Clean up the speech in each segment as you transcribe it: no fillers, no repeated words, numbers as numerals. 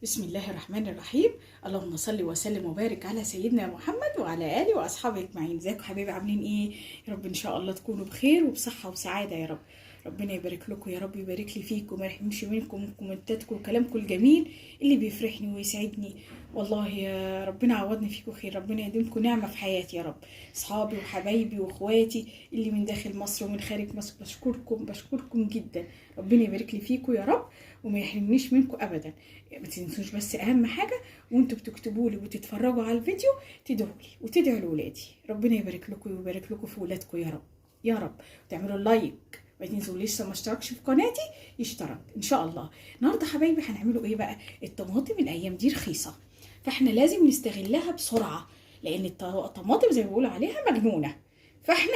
بسم الله الرحمن الرحيم. اللهم صل وسلم وبارك على سيدنا محمد وعلى اله واصحابه اجمعين. ازيكم حبايبي، عاملين ايه؟ يا رب ان شاء الله تكونوا بخير وبصحه وسعاده يا رب. ربنا يبارك لكم يا رب، يبارك لي فيكم، ما يحرمش منكم كومنتاتكم وكلامكم الجميل اللي بيفرحني ويسعدني. والله يا ربنا عوضني فيكم خير، ربنا يديمكم نعمه في حياتي يا رب. اصحابي وحبايبي واخواتي اللي من داخل مصر ومن خارج مصر، بشكركم جدا. ربنا يبارك لي فيكم يا رب وما يحرمنيش منكم ابدا. ما تنسوش بس اهم حاجه وانتوا بتكتبوا لي وتتفرجوا على الفيديو تدعوا لي وتدعوا لاولادي. ربنا يبارك لكم ويبارك لكم في ولادكم يا رب يا رب. وتعملوا لايك، ما تنسوا لسه ما اشتركش في قناتي يشترك ان شاء الله. النهارده حبايبي هنعملوا ايه بقى؟ الطماطم الايام دي رخيصه، فاحنا لازم نستغلها بسرعه، لان الطماطم زي ما بيقولوا عليها مجنونه. فاحنا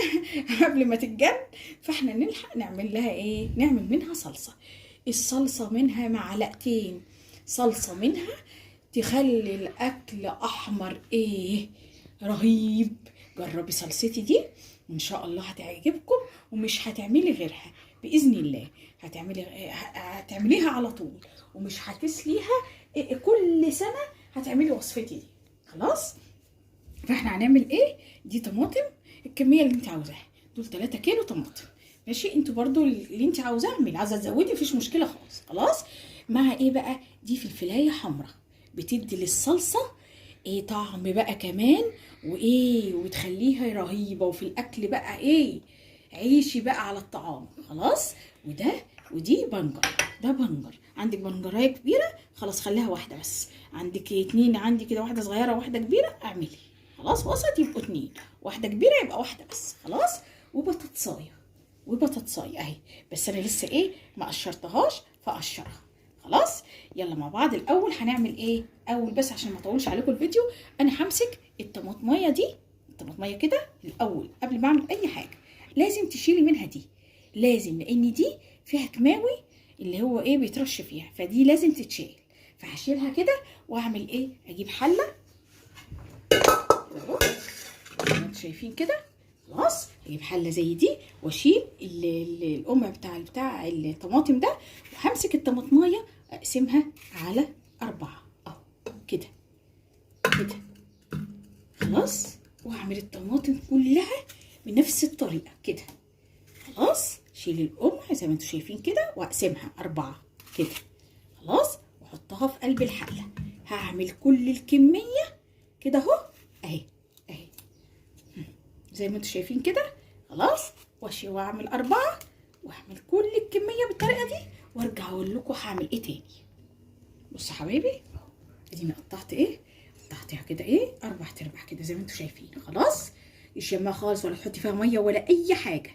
قبل ما تتجن فاحنا نلحق نعمل لها ايه؟ نعمل منها صلصه. الصلصه منها معلقتين صلصه منها تخلي الاكل احمر ايه رهيب. جربي صلصتي دي ان شاء الله هتعجبكم ومش هتعملي غيرها باذن الله. هتعمليها على طول ومش هتسليها. كل سنه هتعملي وصفتي دي خلاص. فاحنا هنعمل ايه؟ دي طماطم الكميه اللي انت عاوزاها، دول 3 كيلو طماطم ماشي. انتوا برضو اللي انت عاوزاه اعملي، عايزه تزودي مفيش مشكله خالص. خلاص. مع ايه بقى؟ دي فلفلايه حمراء بتدي للصلصه ايه طعم بقى كمان وايه، وتخليها رهيبه وفي الاكل بقى ايه. عيشي بقى على الطعام. خلاص. ودي بنجر، ده بنجر. عندك بنجرايه كبيره خلاص خليها واحده بس، عندك 2 عندي كده، واحده صغيره واحده كبيره اعملي. خلاص. وسط يبقوا 2، واحده كبيره يبقى واحده بس. خلاص. وبطاطسايه اهي، بس انا لسه ايه ما قشرتهاش فاقشرها. خلاص. يلا مع بعض. الاول هنعمل ايه؟ اول بس عشان ما اطولش عليكم الفيديو، انا همسك الطماطميه دي، الطماطميه كده الاول قبل ما اعمل اي حاجه لازم تشيلي منها دي، لازم، لان دي فيها كماوي اللي هو ايه بيترش فيها، فدي لازم تتشيل. فهشيلها كده واعمل ايه؟ اجيب حله اهو زي ما انتم شايفين كده. خلاص. اجيب حله زي دي واشيل القمع بتاع الطماطم ده، وهمسك الطماطمايه اقسمها على 4 اهو كده كده. خلاص. وهعمل الطماطم كلها بنفس الطريقه كده. خلاص. شيل القمع زي ما انتم شايفين كده واقسمها 4 كده. خلاص. واحطها في قلب الحله. هعمل كل الكميه كده اهو اهي زي ما انتم شايفين كده. خلاص. واعمل 4 واعمل كل الكميه بالطريقه دي وارجع اقول لكم هعمل ايه تاني. بصوا حبايبي اهو، اديني قطعتها كده ايه 4/4 كده زي ما انتم شايفين. خلاص. مش يمها خالص ولا تحطي فيها ميه ولا اي حاجه،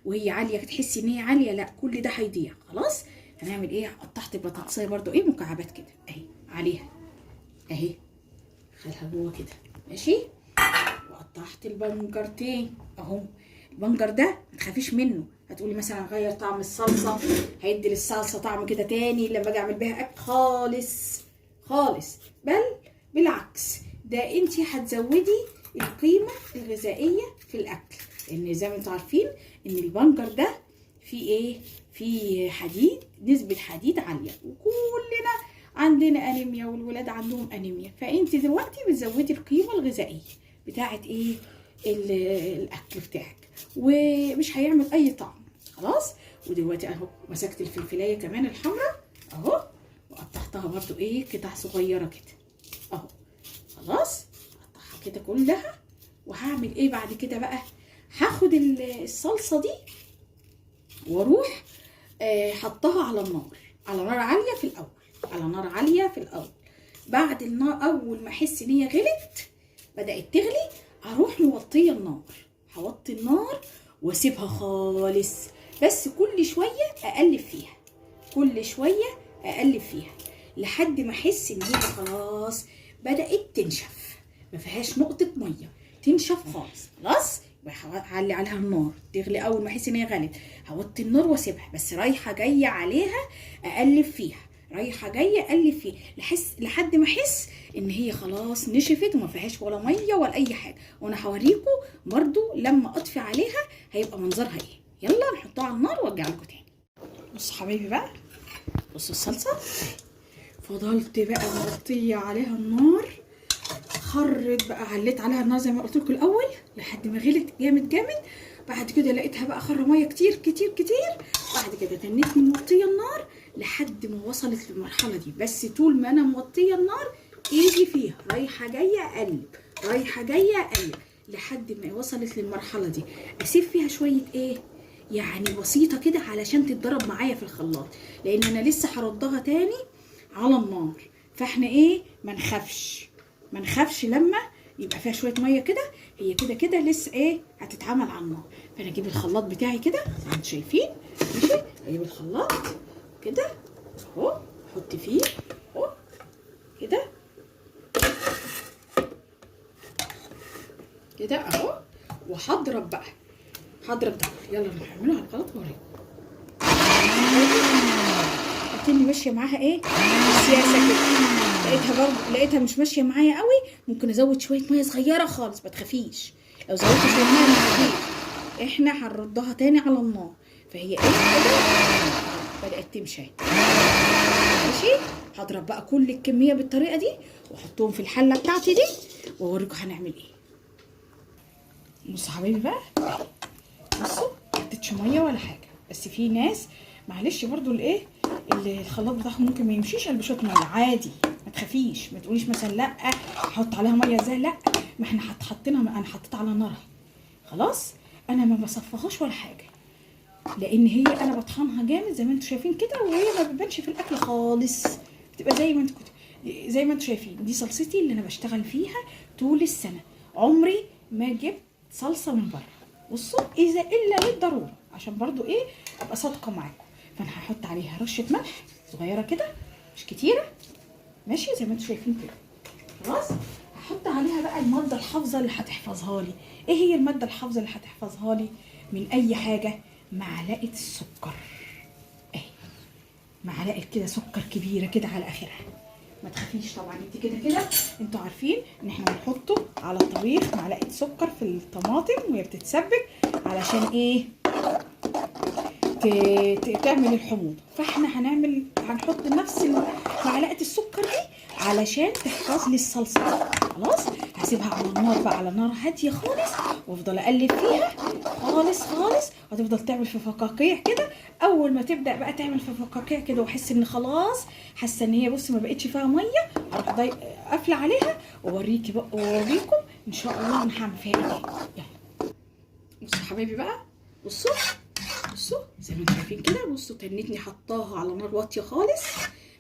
وهي عاليه تحسي ان هي عاليه، لا كل ده هيضيع. خلاص. هنعمل ايه؟ قطعت البطاطسايه برده ايه مكعبات كده اهي عليها اهي، خليها جوه كده ماشي. وقطعت البنجرتين اهو. البنجر ده ما تخافيش منه، هتقولي مثلا غير طعم الصلصه، هيدي للصلصه طعم كده تاني لما اجي اعمل بيها اكل خالص، بل بالعكس، ده انتي هتزودي القيمه الغذائيه في الاكل، لان زي ما انتم عارفين ان البنجر ده فيه ايه؟ فيه حديد، نسبه حديد عاليه، وكلنا عندنا انيميا والولاد عندهم انيميا، فانت دلوقتي بتزودي القيمه الغذائيه بتاعه ايه الاكل بتاعك، ومش هيعمل اي طعم. خلاص. ودلوقتي اهو مسكت الفلفلايه كمان الحمراء اهو وقطعتها برضو ايه قطع صغيره كده اهو. خلاص. اقطعها كده كلها. وهعمل ايه بعد كده بقى؟ هاخد الصلصه دي واروح حطها على النار، على نار عاليه في الاول، على نار عاليه في الاول. بعد النار اول ما احس ان هي غلت بدات تغلي اروح موطيه النار، هوطي النار واسيبها خالص، بس كل شويه اقلب فيها لحد ما احس ان هي خلاص بدات تنشف، ما فيهاش نقطه ميه، تنشف خالص. خلاص. هعلي عليها النار تغلي. اول ما احس ان هي غلت هوطي النار واسيبها، بس رايحه جايه عليها اقلب فيها، لحد ما احس ان هي خلاص نشفت وما فيهاش ولا ميه ولا اي حاجه. وانا هوريكم برضو لما اطفي عليها هيبقى منظرها ايه. يلا نحطها على النار وارجع لكم تاني. بصوا حبايبي بقى، بصوا الصلصه فضلت بقى مغطيه عليها النار، خرت بقى، عليت عليها النار زي ما قلت لكم الاول لحد ما غلت جامد جامد. بعد كده لقيتها بقى خره ميه كتير كتير كتير. بعد كده تنيتني موطيه النار لحد ما وصلت للمرحله دي. بس طول ما انا موطيه النار ايدي فيها رايحه جايه اقلب، رايحه جايه اقلب لحد ما وصلت للمرحله دي. اسيب فيها شويه ايه يعني بسيطه كده علشان تتضرب معايا في الخلاط، لان انا لسه هردها تاني على النار. فاحنا ايه ما نخافش لما يبقى فيها شويه ميه كده، هي كده كده لسه ايه هتتعمل على النار. فانا اجيب الخلاط بتاعي كده زي ما انتم شايفين، ماشي، اجيب الخلاط كده اهو، احط فيه اهو كده كده اهو، وهضرب بقى، هضرب ده. يلا نعمله على الخلاط واوريكم. لقيتني ماشيه معاها ايه السياسه كده، لقيتها مش ماشيه معايا قوي، ممكن ازود شويه ميه صغيره خالص، ما تخافيش لو زودت شويه ميه ما تخافيش، احنا هنردها تاني على النار. فهي ايه كده بدات تمشي ماشي. هضرب بقى كل الكميه بالطريقه دي واحطهم في الحله بتاعتي دي واوريكم هنعمل ايه. بصوا حبايبي بقى، بصوا ما حطيتش ميه ولا حاجه، بس في ناس معلش برضو الايه اللي الخلاط بتاعهم ممكن ما يمشيش قلب شويه ميه عادي، ما تخافيش، ما تقوليش مثلا لا احط عليها ميه ازاي، لا ما احنا حطينا، انا حطيتها على النار خلاص. انا ما بصفهاش ولا حاجه، لان هي انا بطحنها جامد زي ما انتم شايفين كده، وهي ما بتبانش في الاكل خالص، بتبقى زي ما انتم شايفين. دي صلصتي اللي انا بشتغل فيها طول السنه، عمري ما جبت صلصه من بره. بصوا اذا الا للضروره، عشان برضو ايه ابقى صادقه معاكم. فانا هحط عليها رشه ملح صغيره كده مش كتيره، ماشي زي ما انتم شايفين كده. خلاص هحط عليها بقى الماده الحافظه اللي هتحفظها لي. ايه هي الماده الحافظه اللي هتحفظها لي من اي حاجه؟ معلقه السكر اهي، معلقه كده سكر كبيره كده على اخرها. ما تخافيش طبعا، انت كده كده انتوا عارفين ان احنا بنحطه على الطبيخ معلقه سكر في الطماطم وهي بتتسبك علشان ايه تعمل الحموضه. فاحنا هنحط نفس معلقه السكر دي علشان تحفظ لي الصلصه. خلاص هسيبها على النار بقى، على نار هاديه خالص، وافضل اقلب فيها خالص خالص، هتفضل تعمل في فقاقيع كده. اول ما تبدا بقى تعمل في فقاقيع كده واحس ان خلاص حاسه ان هي بصي ما بقتش فيها ميه، هروح قافله عليها واوريكي بقى واوريكم ان شاء الله انا هعمل فيها ايه. يلا بصوا حبايبي بقى، بصوا زي ما انتم شايفين كده. بصوا تنتني حطاها على نار واطيه خالص،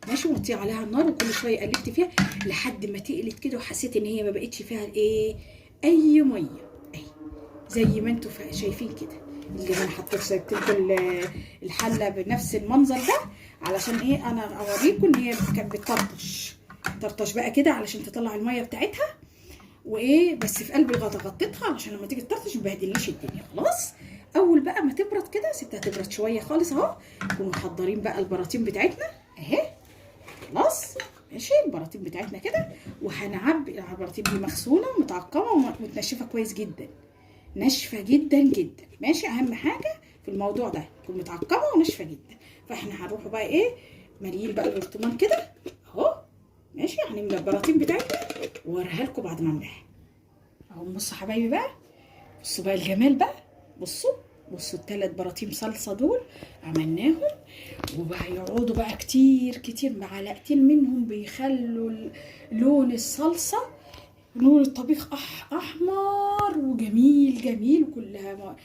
ماشي، وطيه عليها النار، وكل شويه قلبت فيها لحد ما تقلت كده وحسيت ان هي ما بقتش فيها ايه اي ميه اهي زي ما انتم شايفين كده. اللي انا سبت لكم الحله بنفس المنظر ده علشان ايه انا اوريكم ان هي كانت بتطرطش بقى كده علشان تطلع الميه بتاعتها وايه. بس في قلب الغطا غطيتها علشان لما تيجي تطرطش ما تبهدليش الدنيا. خلاص اول بقى ما تبرد كده سيبتها تبرد شويه خالص اهو، نكون محضرين بقى البراطين بتاعتنا اهي. خلاص ماشي، البراطين بتاعتنا كده، وهنعبي البراطين دي مغسوله ومتعقمه ومتنشفه كويس جدا، ناشفه جدا جدا، ماشي. اهم حاجه في الموضوع ده تكون متعقمه وناشفه جدا. فاحنا هنروح بقى ايه مالين بقى البرطمان كده اهو، ماشي. هنملى البراطين بتاعتنا واوريها لكم بعد ما املاها اهو. بصوا حبايبي بقى، بصوا بقى الجمال بقى، بصوا ال3 براطيم صلصه دول عملناهم، وبقى يقعدوا بقى كتير كتير، معلقتين منهم بيخلوا لون الصلصه، لون الطبيخ احمر وجميل جميل، وكلها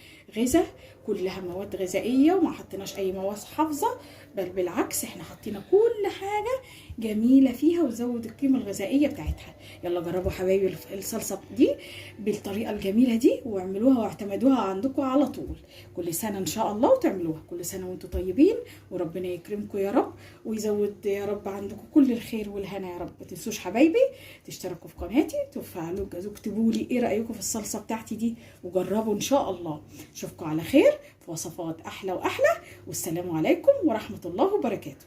كلها مواد غذائيه، وما حطيناش اي مواد حافظه، بل بالعكس احنا حطينا كل حاجه جميله فيها وزود القيمه الغذائيه بتاعتها. يلا جربوا حبايبي الصلصه دي بالطريقه الجميله دي واعملوها واعتمدوها عندكم على طول. كل سنه ان شاء الله وتعملوها، كل سنه وانتم طيبين، وربنا يكرمكم يا رب ويزود يا رب عندكم كل الخير والهنا يا رب. ما تنسوش حبايبي تشتركوا في قناتي، تفعلوا الجرس، وتكتبوا لي ايه رايكم في الصلصه بتاعتي دي، وجربوا ان شاء الله. اشوفكم على خير في وصفات احلى واحلى، والسلام عليكم ورحمه الله وبركاته.